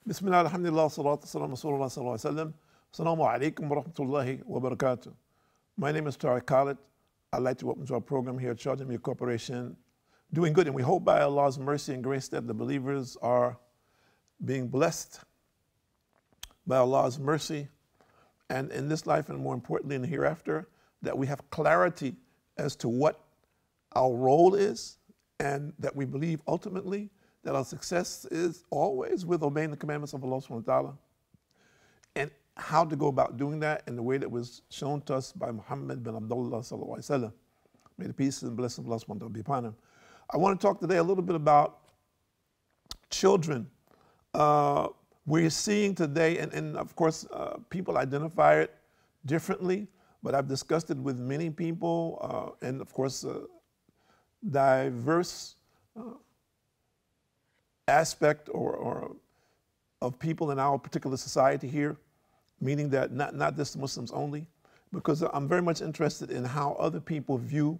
Bismillah, alhamdulillah, salatu salam, Rasulullah sallallahu alaihi wasallam. Assalamu alaikum wa rahmatullahi wa barakatuh. My name is Tariq Khalid. I'd like to welcome to our program here at Sharjah Media Corporation. Doing good, and we hope by Allah's mercy and grace that the believers are being blessed by Allah's mercy, and in this life, and more importantly in the hereafter, that we have clarity as to what our role is, and that we believe ultimately that our success is always with obeying the commandments of Allah subhanahu wa ta'ala, and how to go about doing that in the way that was shown to us by Muhammad bin Abdullah sallallahu alaihi wasallam. May the peace and blessing of Allah subhanahu wa ta'ala be upon him. I want to talk today a little bit about children. We're seeing today, and of course, people identify it differently, but I've discussed it with many people, and of course, diverse aspect or of people in our particular society here, meaning that not just Muslims only, because I'm very much interested in how other people view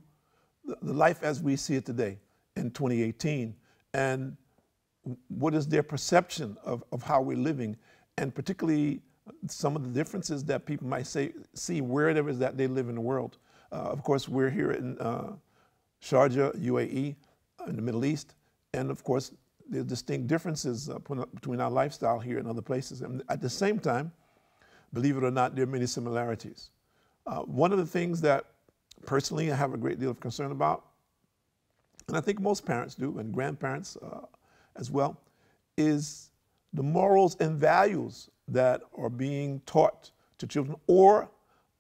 the life as we see it today in 2018, and what is their perception of how we're living, and particularly some of the differences that people might see wherever it is that they live in the world. Of course, we're here in Sharjah, UAE, in the Middle East, and of course, there's distinct differences between our lifestyle here and other places. And at the same time, believe it or not, there are many similarities. One of the things that personally I have a great deal of concern about, and I think most parents do, and grandparents as well, is the morals and values that are being taught to children, or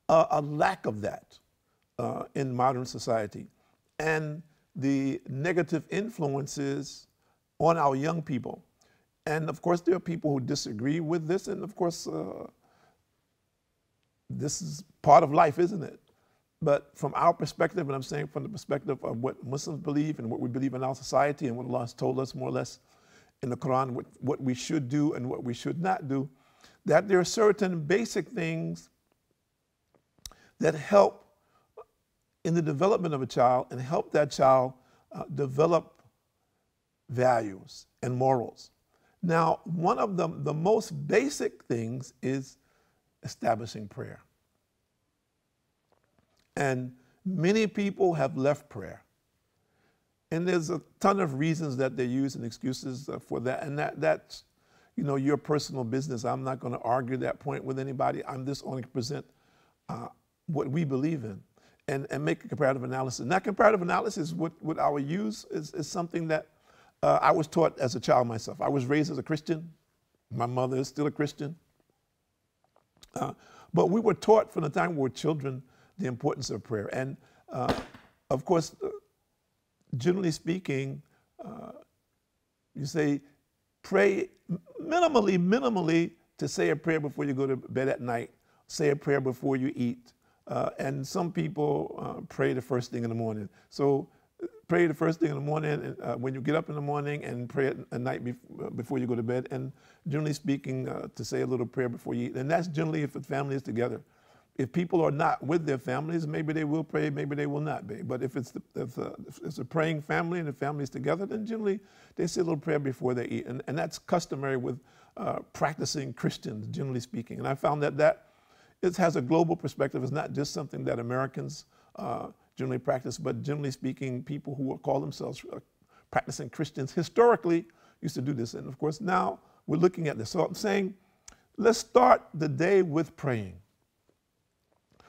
a lack of that in modern society, and the negative influences on our young people. And of course, there are people who disagree with this, and of course, this is part of life, isn't it? But from our perspective, and I'm saying from the perspective of what Muslims believe and what we believe in our society and what Allah has told us more or less in the Quran, what we should do and what we should not do, that there are certain basic things that help in the development of a child and help that child develop values and morals. Now, one of them, the most basic things, is establishing prayer. And many people have left prayer. And there's a ton of reasons that they use and excuses for that. And that's, your personal business. I'm not going to argue that point with anybody. I'm just only to present what we believe in and make a comparative analysis. And that comparative analysis, what I will use is something that I was taught as a child myself. I was raised as a Christian. My mother is still a Christian. But we were taught from the time we were children the importance of prayer. And of course, generally speaking, you say pray minimally to say a prayer before you go to bed at night, say a prayer before you eat. And some people pray the first thing in the morning. So pray the first thing in the morning when you get up in the morning, and pray at night before you go to bed. And generally speaking, to say a little prayer before you eat. And that's generally if the family is together. If people are not with their families, maybe they will pray, maybe they will not be. But if it's a praying family and the family is together, then generally they say a little prayer before they eat. And that's customary with practicing Christians, generally speaking. And I found that it has a global perspective. It's not just something that Americans generally practice, but generally speaking, people who call themselves practicing Christians historically used to do this. And of course, now we're looking at this. So I'm saying, let's start the day with praying.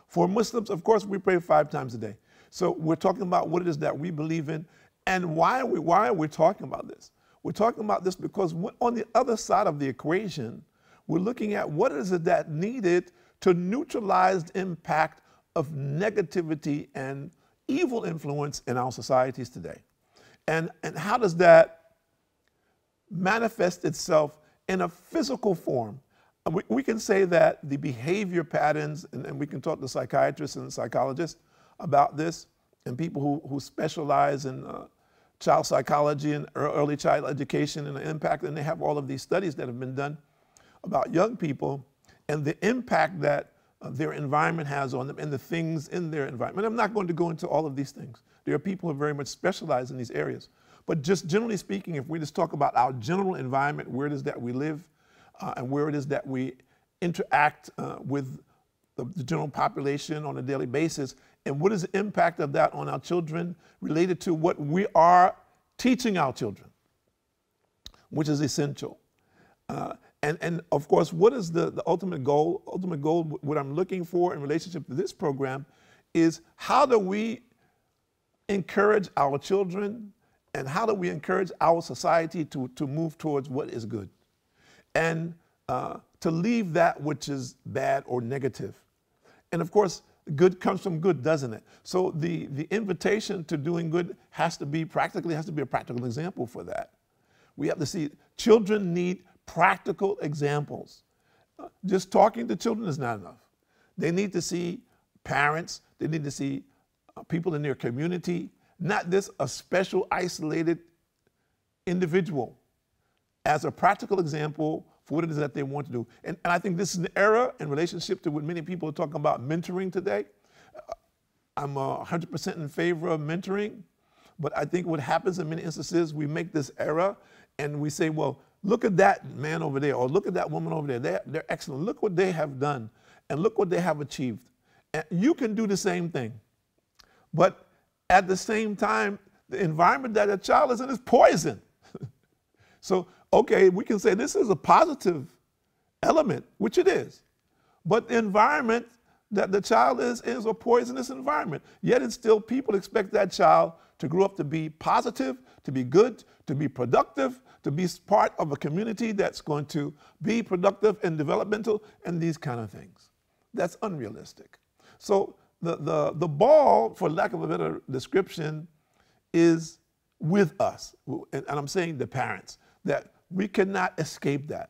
For Muslims, of course, we pray 5 times a day. So we're talking about what it is that we believe in, and why are we talking about this? We're talking about this because on the other side of the equation, we're looking at what is it that needed to neutralize the impact of negativity and evil influence in our societies today. And how does that manifest itself in a physical form? We can say that the behavior patterns, and we can talk to psychiatrists and psychologists about this, and people who specialize in child psychology and early child education and the impact, and they have all of these studies that have been done about young people and the impact that their environment has on them and the things in their environment. I'm not going to go into all of these things. There are people who are very much specialized in these areas. But just generally speaking, if we just talk about our general environment, where it is that we live, and where it is that we interact with the general population on a daily basis, and what is the impact of that on our children related to what we are teaching our children, which is essential. And of course, what is the ultimate goal? Ultimate goal, what I'm looking for in relationship to this program is how do we encourage our children and how do we encourage our society to move towards what is good and to leave that which is bad or negative. And of course, good comes from good, doesn't it? So the invitation to doing good has to be a practical example for that. We have to see children need practical examples. Just talking to children is not enough. They need to see parents, they need to see people in their community, not this a special isolated individual, as a practical example for what it is that they want to do. And I think this is an era in relationship to what many people are talking about mentoring today. I'm 100% in favor of mentoring, but I think what happens in many instances, we make this era and we say, well, look at that man over there, or look at that woman over there. They're excellent. Look what they have done, and look what they have achieved. And you can do the same thing. But at the same time, the environment that a child is in is poison. So, okay, we can say this is a positive element, which it is. But the environment that the child is a poisonous environment. Yet it's still, people expect that child to grow up to be positive, to be good, to be productive, to be part of a community that's going to be productive and developmental and these kind of things. That's unrealistic. So the ball, for lack of a better description, is with us. And I'm saying the parents, that we cannot escape that.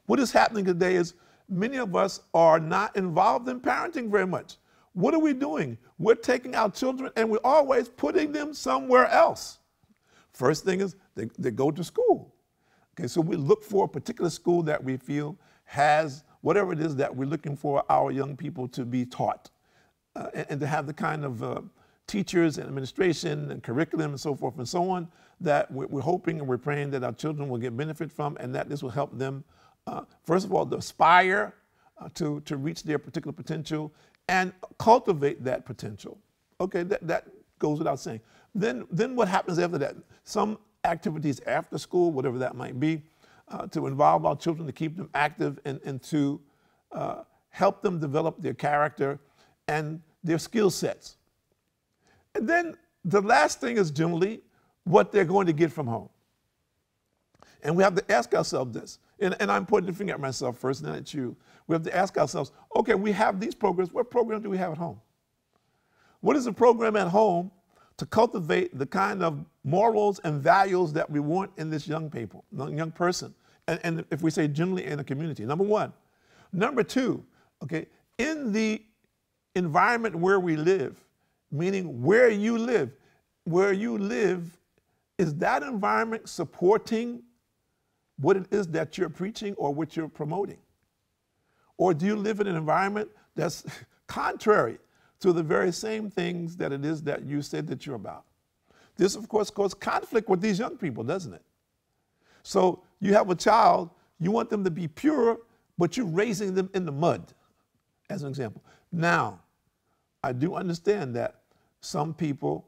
What is happening today is many of us are not involved in parenting very much. What are we doing? We're taking our children and we're always putting them somewhere else. First thing is they go to school. Okay, so we look for a particular school that we feel has whatever it is that we're looking for our young people to be taught and to have the kind of teachers and administration and curriculum and so forth and so on that we're hoping and we're praying that our children will get benefit from, and that this will help them, first of all, to aspire to reach their particular potential and cultivate that potential. Okay, that goes without saying. Then what happens after that? Some activities after school, whatever that might be, to involve our children, to keep them active and to help them develop their character and their skill sets. And then the last thing is generally what they're going to get from home. And we have to ask ourselves this, and I'm pointing the finger at myself first, not at you. We have to ask ourselves, okay, we have these programs. What program do we have at home? What is the program at home to cultivate the kind of morals and values that we want in this young person? And if we say generally in a community, number one. Number two, okay, in the environment where we live, meaning where you live, is that environment supporting what it is that you're preaching or what you're promoting? Or do you live in an environment that's contrary to the very same things that it is that you said that you're about? This, of course, causes conflict with these young people, doesn't it? So you have a child, you want them to be pure, but you're raising them in the mud, as an example. Now, I do understand that some people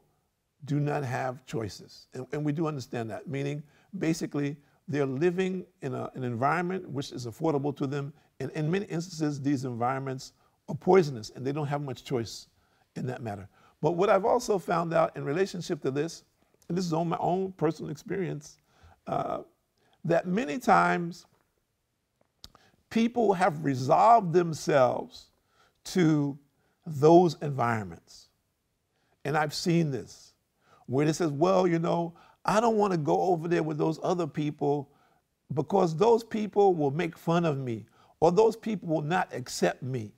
do not have choices, and we do understand that, meaning basically they're living in an environment which is affordable to them, and in many instances these environments are poisonous and they don't have much choice in that matter. But what I've also found out in relationship to this, and this is on my own personal experience, that many times people have resolved themselves to those environments. And I've seen this, where it says, well, you know, I don't want to go over there with those other people because those people will make fun of me or those people will not accept me.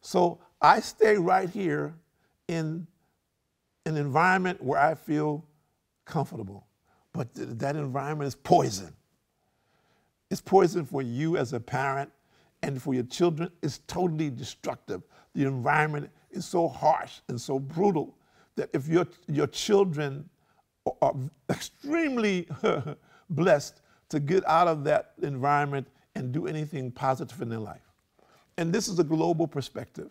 So I stay right here in an environment where I feel comfortable. But that environment is poison. It's poison for you as a parent and for your children. It's totally destructive. The environment is so harsh and so brutal that if your children are extremely blessed to get out of that environment and do anything positive in their life. And this is a global perspective.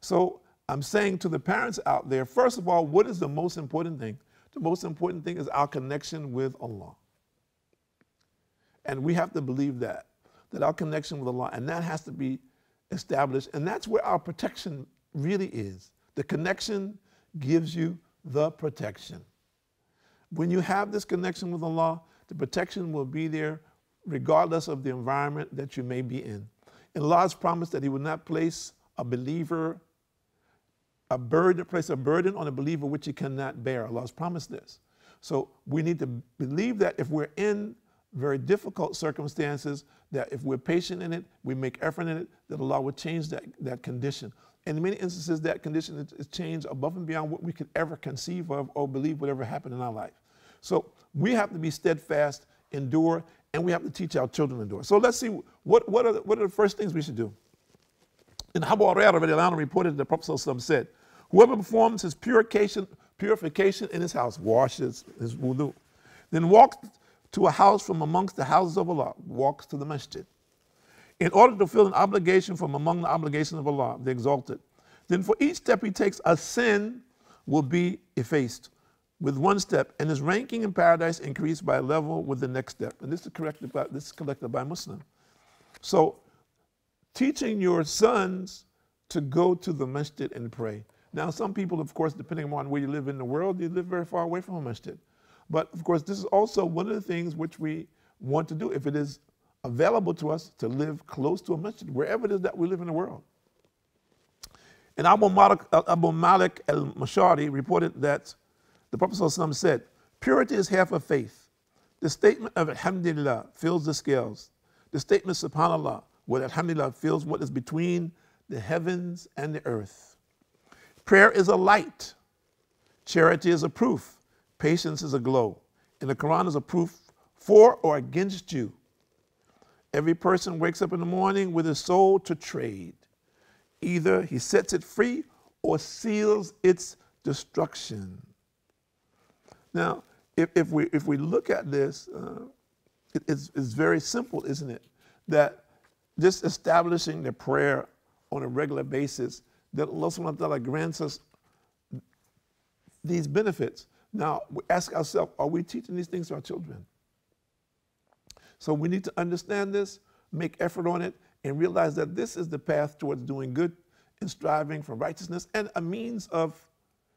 So I'm saying to the parents out there, first of all, what is the most important thing? The most important thing is our connection with Allah. And we have to believe that our connection with Allah, and that has to be established. And that's where our protection really is. The connection gives you the protection. When you have this connection with Allah, the protection will be there regardless of the environment that you may be in. And Allah has promised that He will not place a believer, place a burden on a believer which he cannot bear. Allah has promised this. So we need to believe that if we're in very difficult circumstances, that if we're patient in it, we make effort in it, that Allah will change that condition. And in many instances, that condition is changed above and beyond what we could ever conceive of or believe would ever happen in our life. So we have to be steadfast, endure, and we have to teach our children to endure. So let's see, what are the first things we should do? And Abu Hurairah reported that the Prophet ﷺ said, whoever performs his purification in his house, washes his wudu, then walks to a house from amongst the houses of Allah, walks to the masjid, in order to fulfill an obligation from among the obligations of Allah, the exalted, then for each step he takes, a sin will be effaced with one step, and his ranking in paradise increased by a level with the next step. And this is collected by Muslim. So teaching your sons to go to the masjid and pray. Now, some people, of course, depending on where you live in the world, you live very far away from a masjid. But, of course, this is also one of the things which we want to do if it is available to us to live close to a masjid, wherever it is that we live in the world. And Abu Malik al-Mashari reported that the Prophet ﷺ said, purity is half of faith. The statement of Alhamdulillah fills the scales. The statement Subhanallah, with Alhamdulillah, fills what is between the heavens and the earth. Prayer is a light. Charity is a proof. Patience is a glow. And the Quran is a proof for or against you. Every person wakes up in the morning with his soul to trade. Either he sets it free or seals its destruction. Now, if we look at this, it's very simple, isn't it? That just establishing the prayer on a regular basis, that Allah subhanahu wa ta'ala grants us these benefits. Now, we ask ourselves, are we teaching these things to our children? So we need to understand this, make effort on it, and realize that this is the path towards doing good and striving for righteousness and a means of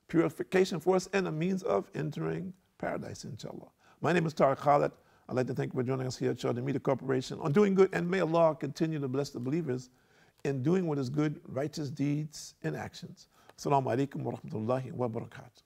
purification for us and a means of entering paradise, inshallah. My name is Tariq Khalid. I'd like to thank you for joining us here at Sharjah Media Corporation on Doing Good, and may Allah continue to bless the believers in doing what is good, righteous deeds and actions. Assalamu alaikum wa rahmatullahi wa barakatuh.